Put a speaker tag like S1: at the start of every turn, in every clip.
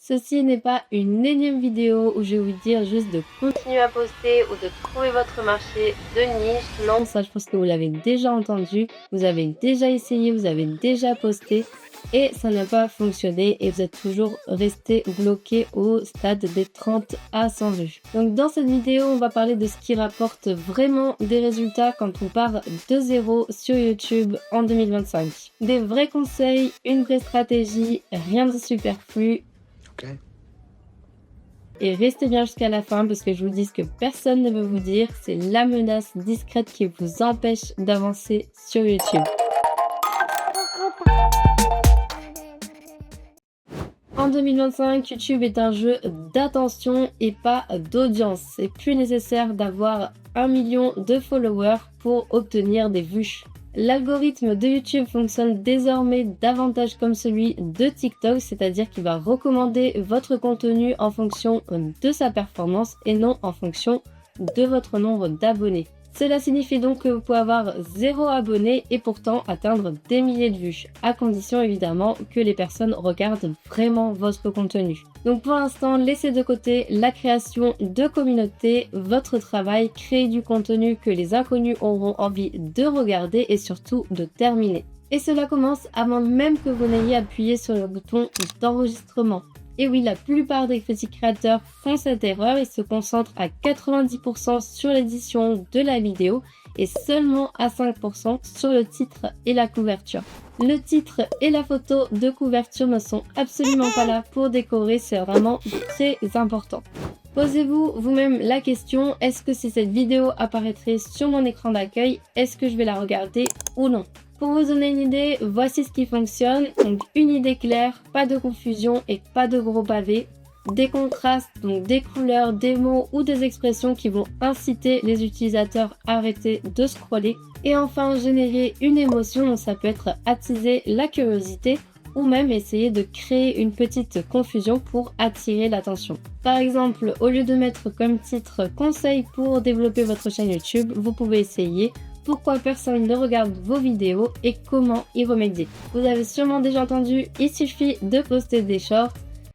S1: Ceci n'est pas une énième vidéo où je vais vous dire juste de continuer à poster ou de trouver votre marché de niche. Non, ça je pense que vous l'avez déjà entendu, vous avez déjà essayé, vous avez déjà posté et ça n'a pas fonctionné et vous êtes toujours resté bloqué au stade des 30 à 100 vues. Donc dans cette vidéo, on va parler de ce qui rapporte vraiment des résultats quand on part de zéro sur YouTube en 2025. Des vrais conseils, une vraie stratégie, rien de superflu. Et restez bien jusqu'à la fin parce que je vous dis ce que personne ne veut vous dire, c'est la menace discrète qui vous empêche d'avancer sur YouTube. En 2025, YouTube est un jeu d'attention et pas d'audience. C'est plus nécessaire d'avoir 1 million de followers pour obtenir des vues. L'algorithme de YouTube fonctionne désormais davantage comme celui de TikTok, c'est-à-dire qu'il va recommander votre contenu en fonction de sa performance et non en fonction de votre nombre d'abonnés. Cela signifie donc que vous pouvez avoir 0 abonné et pourtant atteindre des milliers de vues, à condition évidemment que les personnes regardent vraiment votre contenu. Donc pour l'instant, laissez de côté la création de communauté, votre travail, créer du contenu que les inconnus auront envie de regarder et surtout de terminer. Et cela commence avant même que vous n'ayez appuyé sur le bouton d'enregistrement. Et oui, la plupart des petits créateurs font cette erreur, ils se concentrent à 90% sur l'édition de la vidéo et seulement à 5% sur le titre et la couverture. Le titre et la photo de couverture ne sont absolument pas là pour décorer, c'est vraiment très important. Posez-vous vous-même la question, est-ce que si cette vidéo apparaîtrait sur mon écran d'accueil, est-ce que je vais la regarder ou non ? Pour vous donner une idée, voici ce qui fonctionne. Donc une idée claire, pas de confusion et pas de gros pavés. Des contrastes, donc des couleurs, des mots ou des expressions qui vont inciter les utilisateurs à arrêter de scroller. Et enfin, générer une émotion, donc ça peut être attiser la curiosité ou même essayer de créer une petite confusion pour attirer l'attention. Par exemple, au lieu de mettre comme titre « Conseil pour développer votre chaîne YouTube », vous pouvez essayer pourquoi personne ne regarde vos vidéos et comment y remédier. Vous avez sûrement déjà entendu, il suffit de poster des shorts.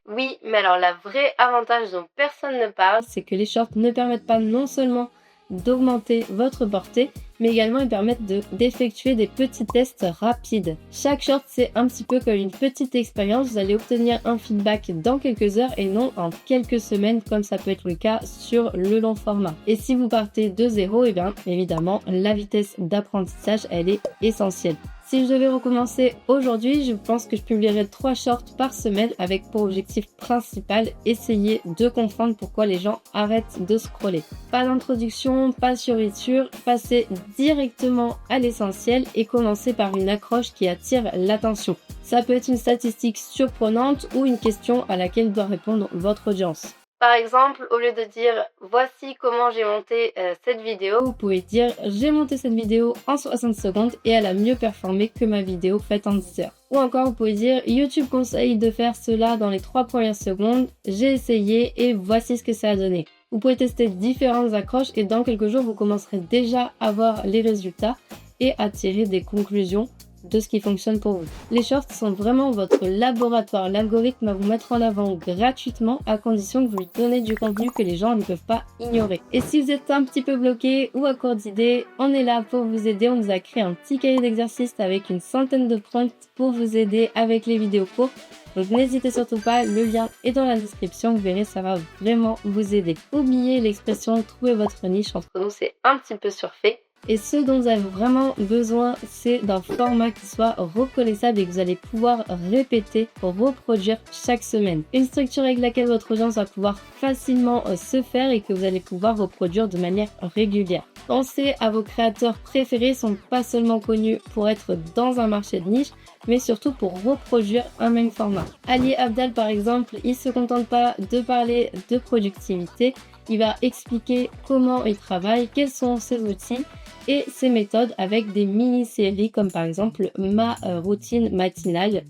S1: Oui, mais alors la vraie avantage dont personne ne parle, c'est que les shorts ne permettent pas non seulement d'augmenter votre portée, mais également ils permettent d'effectuer des petits tests rapides. Chaque short, c'est un petit peu comme une petite expérience, vous allez obtenir un feedback dans quelques heures et non en quelques semaines comme ça peut être le cas sur le long format. Et si vous partez de zéro, et bien évidemment la vitesse d'apprentissage elle est essentielle. Si je devais recommencer aujourd'hui, je pense que je publierais 3 shorts par semaine avec pour objectif principal essayer de comprendre pourquoi les gens arrêtent de scroller. Pas d'introduction, pas de fioriture, passer directement à l'essentiel et commencer par une accroche qui attire l'attention. Ça peut être une statistique surprenante ou une question à laquelle doit répondre votre audience. Par exemple, au lieu de dire « Voici comment j'ai monté cette vidéo », vous pouvez dire « J'ai monté cette vidéo en 60 secondes et elle a mieux performé que ma vidéo faite en 10 heures ». Ou encore, vous pouvez dire « YouTube conseille de faire cela dans les 3 premières secondes, j'ai essayé et voici ce que ça a donné ». Vous pouvez tester différentes accroches et dans quelques jours, vous commencerez déjà à voir les résultats et à tirer des conclusions de ce qui fonctionne pour vous. Les shorts sont vraiment votre laboratoire. L'algorithme va vous mettre en avant gratuitement à condition que vous lui donnez du contenu que les gens ne peuvent pas ignorer. Et si vous êtes un petit peu bloqué ou à court d'idées, on est là pour vous aider. On vous a créé un petit cahier d'exercices avec une centaine de prompts pour vous aider avec les vidéos courtes. Donc n'hésitez surtout pas, le lien est dans la description, vous verrez, ça va vraiment vous aider. Oubliez l'expression « trouver votre niche », entre nous c'est un petit peu surfait. Et ce dont vous avez vraiment besoin, c'est d'un format qui soit reconnaissable et que vous allez pouvoir répéter, reproduire chaque semaine. Une structure avec laquelle votre audience va pouvoir facilement se faire et que vous allez pouvoir reproduire de manière régulière. Pensez à vos créateurs préférés, ils sont pas seulement connus pour être dans un marché de niche, mais surtout pour reproduire un même format. Ali Abdaal par exemple, il se contente pas de parler de productivité, il va expliquer comment il travaille, quels sont ses outils et ses méthodes avec des mini-séries comme par exemple ma routine matinale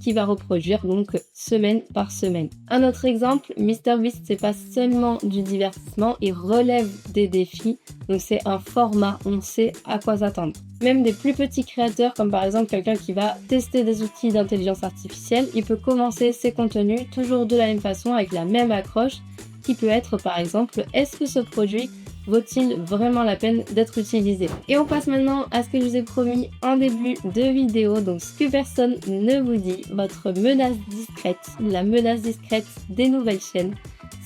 S1: qui va reproduire donc semaine par semaine. Un autre exemple, MrBeast, c'est pas seulement du divertissement, il relève des défis, donc c'est un format, on sait à quoi s'attendre. Même des plus petits créateurs, comme par exemple quelqu'un qui va tester des outils d'intelligence artificielle, il peut commencer ses contenus toujours de la même façon, avec la même accroche, qui peut être par exemple, est-ce que ce produit vaut-il vraiment la peine d'être utilisé? Et on passe maintenant à ce que je vous ai promis en début de vidéo, donc ce que personne ne vous dit, votre menace discrète, la menace discrète des nouvelles chaînes.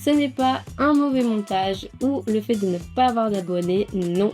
S1: Ce n'est pas un mauvais montage ou le fait de ne pas avoir d'abonnés, non.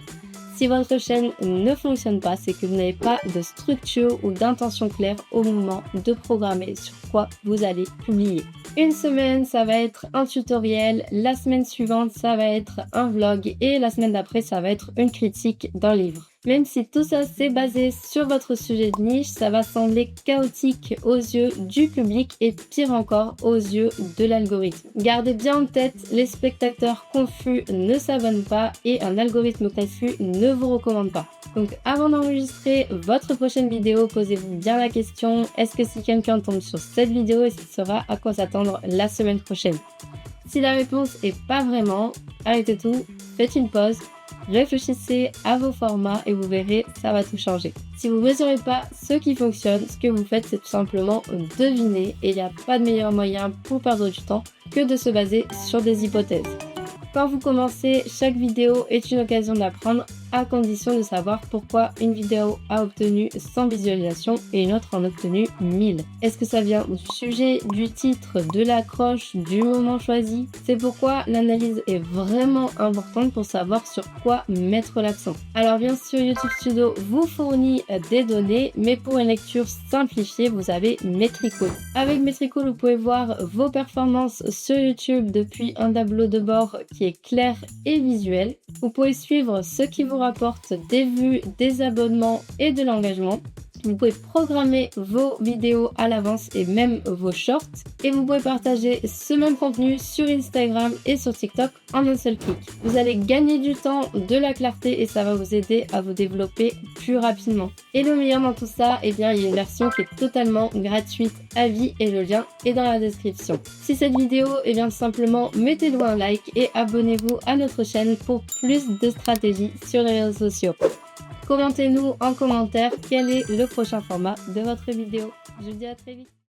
S1: Si votre chaîne ne fonctionne pas, c'est que vous n'avez pas de structure ou d'intention claire au moment de programmer sur quoi vous allez publier. Une semaine, ça va être un tutoriel, la semaine suivante, ça va être un vlog et la semaine d'après, ça va être une critique d'un livre. Même si tout ça c'est basé sur votre sujet de niche, ça va sembler chaotique aux yeux du public et pire encore aux yeux de l'algorithme. Gardez bien en tête, les spectateurs confus ne s'abonnent pas et un algorithme confus ne vous recommande pas. Donc avant d'enregistrer votre prochaine vidéo, posez-vous bien la question, est-ce que si quelqu'un tombe sur cette vidéo, est-ce qu'il saura à quoi s'attendre la semaine prochaine? Si la réponse est pas vraiment, arrêtez tout, faites une pause. Réfléchissez à vos formats et vous verrez, ça va tout changer. Si vous ne mesurez pas ce qui fonctionne, ce que vous faites, c'est tout simplement deviner et il n'y a pas de meilleur moyen pour perdre du temps que de se baser sur des hypothèses. Quand vous commencez, chaque vidéo est une occasion d'apprendre à condition de savoir pourquoi une vidéo a obtenu 100 visualisations et une autre en a obtenu 1000. Est-ce que ça vient du sujet, du titre, de l'accroche, du moment choisi? C'est pourquoi l'analyse est vraiment importante pour savoir sur quoi mettre l'accent. Alors bien sûr, YouTube Studio vous fournit des données, mais pour une lecture simplifiée, vous avez Metricool. Avec Metricool, vous pouvez voir vos performances sur YouTube depuis un tableau de bord qui est clair et visuel. Vous pouvez suivre ce qui vous rapporte des vues, des abonnements et de l'engagement. Vous pouvez programmer vos vidéos à l'avance et même vos shorts. Et vous pouvez partager ce même contenu sur Instagram et sur TikTok en un seul clic. Vous allez gagner du temps, de la clarté et ça va vous aider à vous développer plus rapidement. Et le meilleur dans tout ça, eh bien, il y a une version qui est totalement gratuite à vie et le lien est dans la description. Si cette vidéo, eh bien, simplement mettez-lui un like et abonnez-vous à notre chaîne pour plus de stratégies sur les réseaux sociaux. Commentez-nous en commentaire quel est le prochain format de votre vidéo. Je vous dis à très vite.